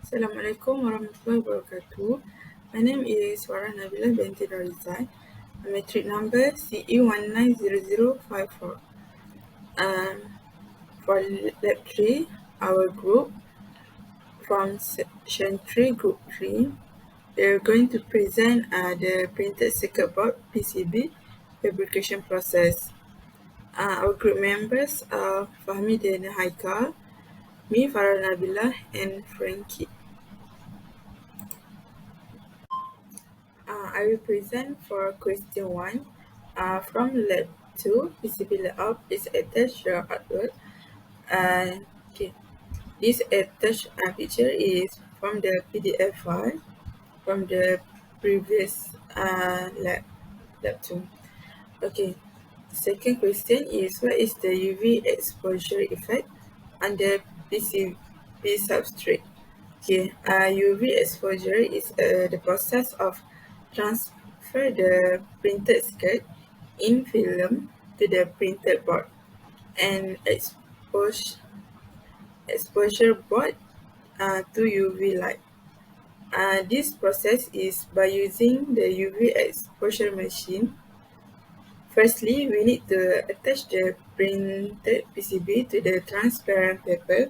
Assalamualaikum warahmatullahi wabarakatuh. My name is Farah Nabila binti Darizai. Metric number CE190054. Um, for Lab 3, our group from Section 3, Group 3, we're going to present the printed circuit board PCB fabrication process. Our group members are Fahmi dan Haikal, me Farah Nabila, and Frankie. I will present for question 1. From lab 2, PCB layout is attached your artwork. Okay. This attached picture is from the PDF file from the previous lab 2. Okay. Second question is, what is the UV exposure effect on the PCB substrate? Okay, UV exposure is the process of transfer the printed circuit in film to the printed board and exposure board to UV light. This process is by using the UV exposure machine. Firstly, we need to attach the printed PCB to the transparent paper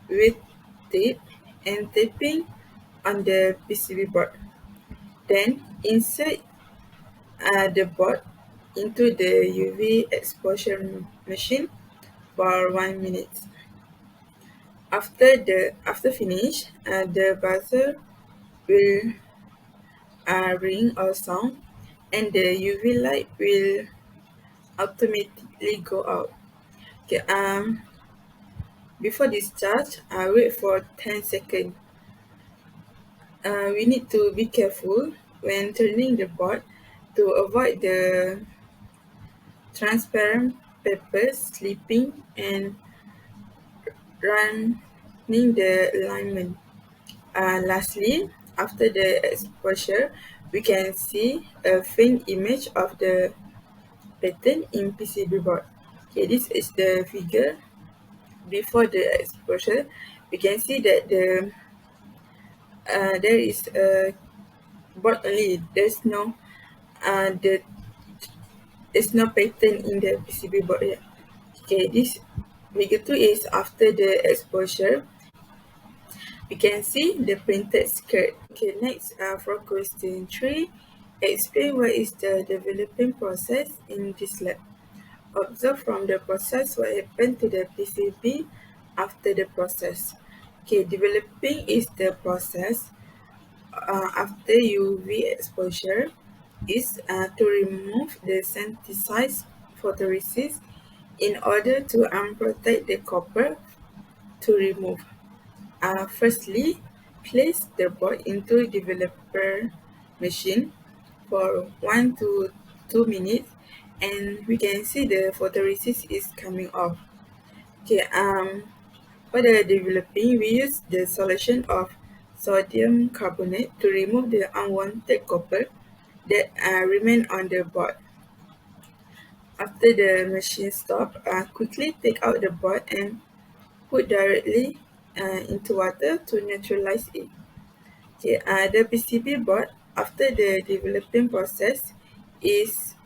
with tape and taping on the PCB board. Then insert the board into the UV exposure machine for 1 minute. After finish, the buzzer will ring or sound, and the UV light will automatically go out. Okay, before discharge, wait for 10 seconds. We need to be careful when turning the board to avoid the transparent paper slipping and running the alignment. Lastly, after the exposure, we can see a faint image of the pattern in PCB board. Okay, this is the figure before the exposure. We can see that there is a board only. There's no pattern in the PCB board yet. Okay, this figure 2 is after the exposure. We can see the printed skirt. Okay, next for question 3, explain what is the developing process in this lab. Observe from the process what happened to the PCB after the process. Okay, developing is the process after UV exposure is to remove the synthesized photoresist in order to protect the copper to remove. Firstly, place the board into developer machine for 1 to 2 minutes, and we can see the photoresist is coming off. Okay, for the developing, we use the solution of sodium carbonate to remove the unwanted copper that remain on the board. After the machine stop, quickly take out the board and put directly into water to neutralize it. Okay, the PCB board after the developing process is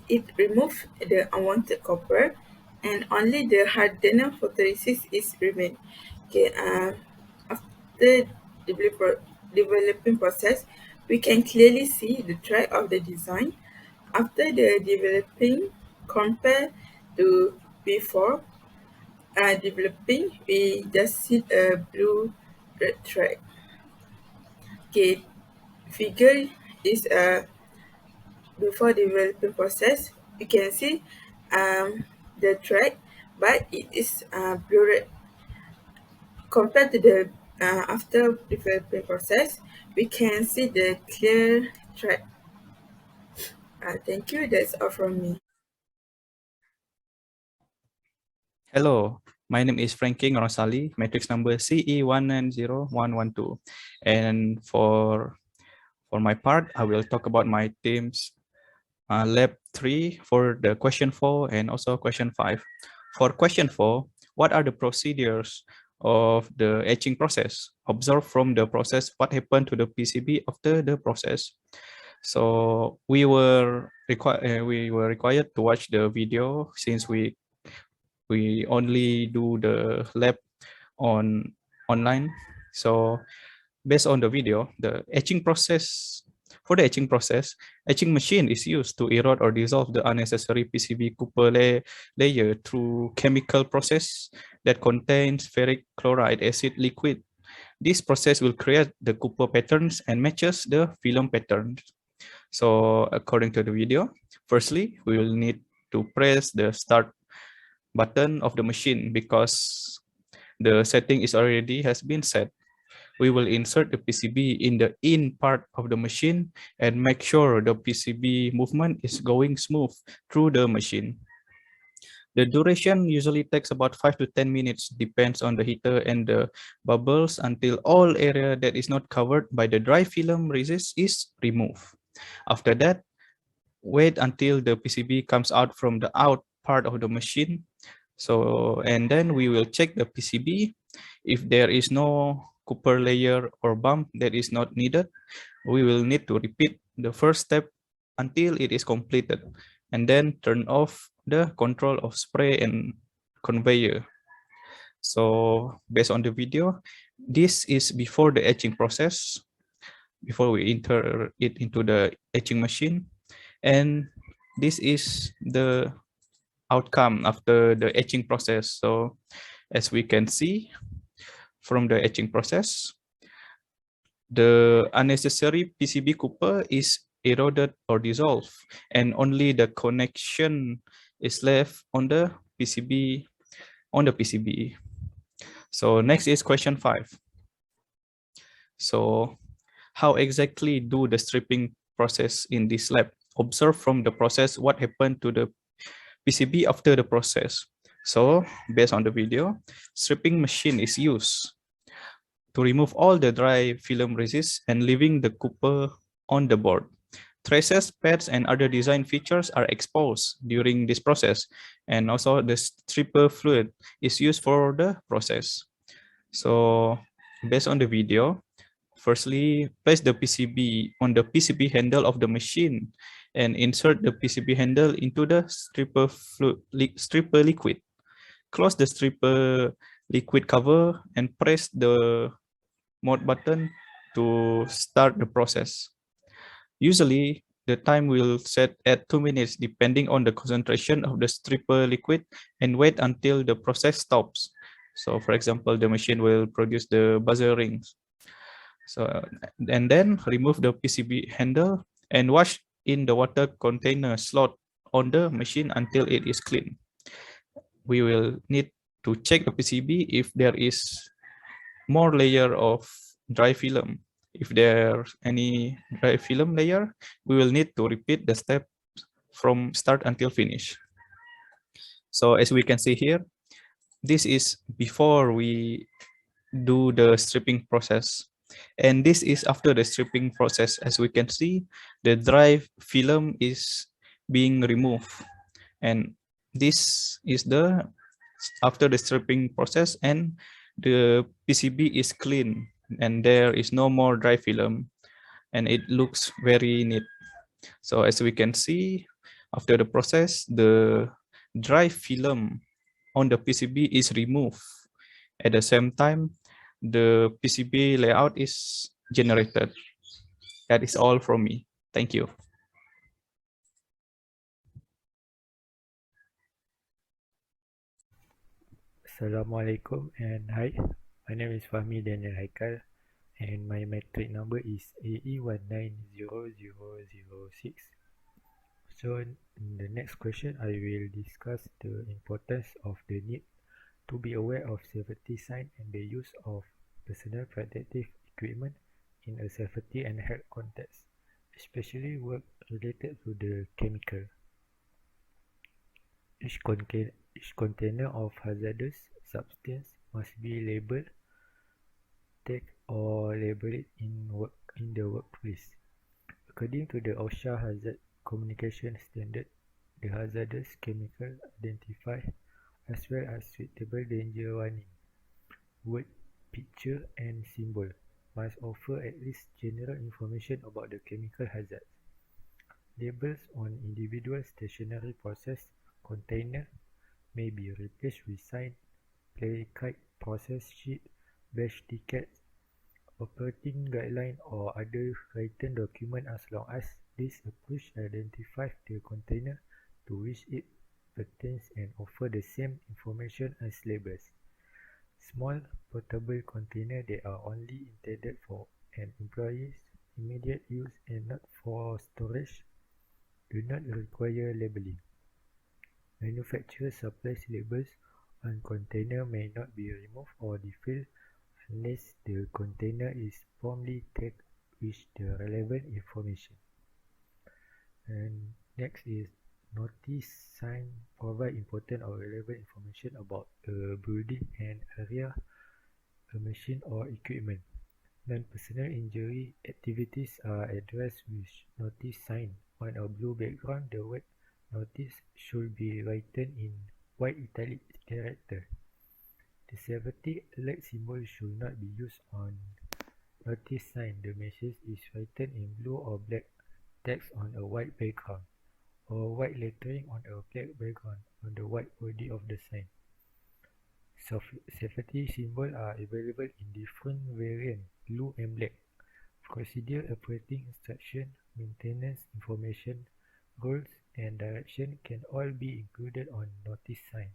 it remove the unwanted copper and only the hardener photoresist is remain. Okay, after developing process, we can clearly see the track of the design. After the developing, compared to before developing, we just see a blue red track. Okay, figure is before developing process. You can see the track, but it is blue red. Compared to the after developing process, we can see the clear track. Thank you. That's all from me. Hello, my name is Frankie Rosali, matrix number CE190112. And for my part, I will talk about my team's lab 3 for the question 4 and also question 5. For question 4, what are the procedures of the etching process. Observe from the process what happened to the PCB after the process. So we were required to watch the video since we only do the lab on online. So based on the video, the etching process for the etching process, etching machine is used to erode or dissolve the unnecessary PCB copper layer through chemical process that contains ferric chloride acid liquid. This process will create the copper patterns and matches the film patterns. So according to the video, firstly, we will need to press the start button of the machine because the setting is already has been set. We will insert the PCB in the in part of the machine and make sure the PCB movement is going smooth through the machine. The duration usually takes about 5 to 10 minutes, depends on the heater and the bubbles until all area that is not covered by the dry film resist is removed. After that, wait until the PCB comes out from the out part of the machine. So, and then we will check the PCB. If there is no copper layer or bump that is not needed, we will need to repeat the first step until it is completed, and then turn off the control of spray and conveyor. So based on the video, this is before the etching process, before we enter it into the etching machine. And this is the outcome after the etching process. So as we can see from the etching process, the unnecessary PCB copper is eroded or dissolved, and only the connection is left on the PCB. So next is question 5. So how exactly do the stripping process in this lab? Observe from the process what happened to the PCB after the process. So based on the video, stripping machine is used to remove all the dry film resist and leaving the copper on the board. Traces, pads, and other design features are exposed during this process, and also the stripper fluid is used for the process. So based on the video, firstly, place the PCB on the PCB handle of the machine and insert the PCB handle into the stripper liquid. Close the stripper liquid cover and press the mode button to start the process. Usually, the time will set at 2 minutes depending on the concentration of the stripper liquid, and wait until the process stops. So for example, the machine will produce the buzzer rings. So, and then remove the PCB handle and wash in the water container slot on the machine until it is clean. We will need to check the PCB if there is more layer of dry film. If there's any dry film layer, we will need to repeat the step from start until finish. So as we can see here, this is before we do the stripping process. And this is after the stripping process. As we can see, the dry film is being removed. And this is the after the stripping process, and the PCB is clean and there is no more dry film and it looks very neat. So as we can see, after the process, the dry film on the PCB is removed. At the same time, the PCB layout is generated. That is all from me. Thank you. Assalamualaikum and hi. My name is Fahmi Daniel Haikal and my metric number is AE190006. So in the next question, I will discuss the importance of the need to be aware of safety sign and the use of personal protective equipment in a safety and health context, especially work related to the chemical. Each container of hazardous substance must be labeled, tagged, or labeled in the workplace. According to the OSHA Hazard Communication Standard, the hazardous chemical identified as well as suitable danger warning word, picture, and symbol must offer at least general information about the chemical hazards. Labels on individual stationary process container may be replaced with sign, placard, process sheet, batch tickets, operating guideline, or other written document as long as this approach identifies the container to which it pertains and offer the same information as labels. Small, portable containers that are only intended for an employee's immediate use and not for storage do not require labeling. Manufacturer supplies labels on container may not be removed or defilled unless the container is promptly tagged with the relevant information. And next is notice sign provide important or relevant information about a building, an area, a machine or equipment. Non-personal injury activities are addressed with notice sign. On a blue background, the word notice should be written in white italic character. The safety alert symbol should not be used on notice sign. The message is written in blue or black text on a white background, or white lettering on a black background on the white body of the sign. Safety symbols are available in different variants, blue and black. Procedure, operating instruction, maintenance information, rules, and direction can all be included on notice sign.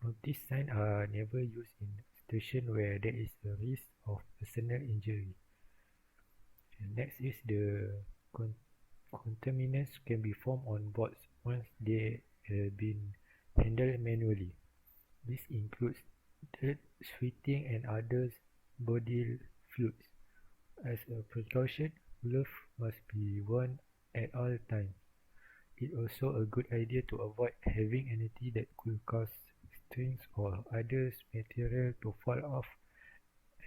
Notice signs are never used in situations where there is a risk of personal injury. And next is the contaminants can be formed on boards once they have been handled manually. This includes dirt, sweating, and other body fluids. As a precaution, gloves must be worn at all times. It's also a good idea to avoid having anything that could cause strings or other material to fall off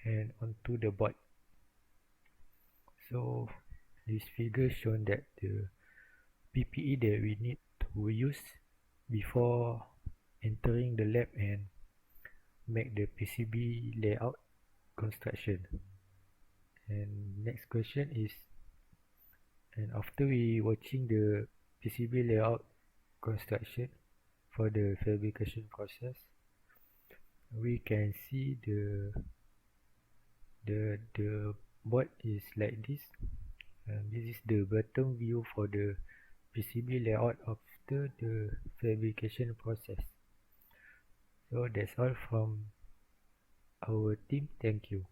and onto the board. So this figure shows that the PPE that we need to use before entering the lab and make the PCB layout construction. And next question is, and after we watching the PCB layout construction for the fabrication process, we can see the board is like this. This is the bottom view for the PCB layout after the fabrication process. So that's all from our team. Thank you.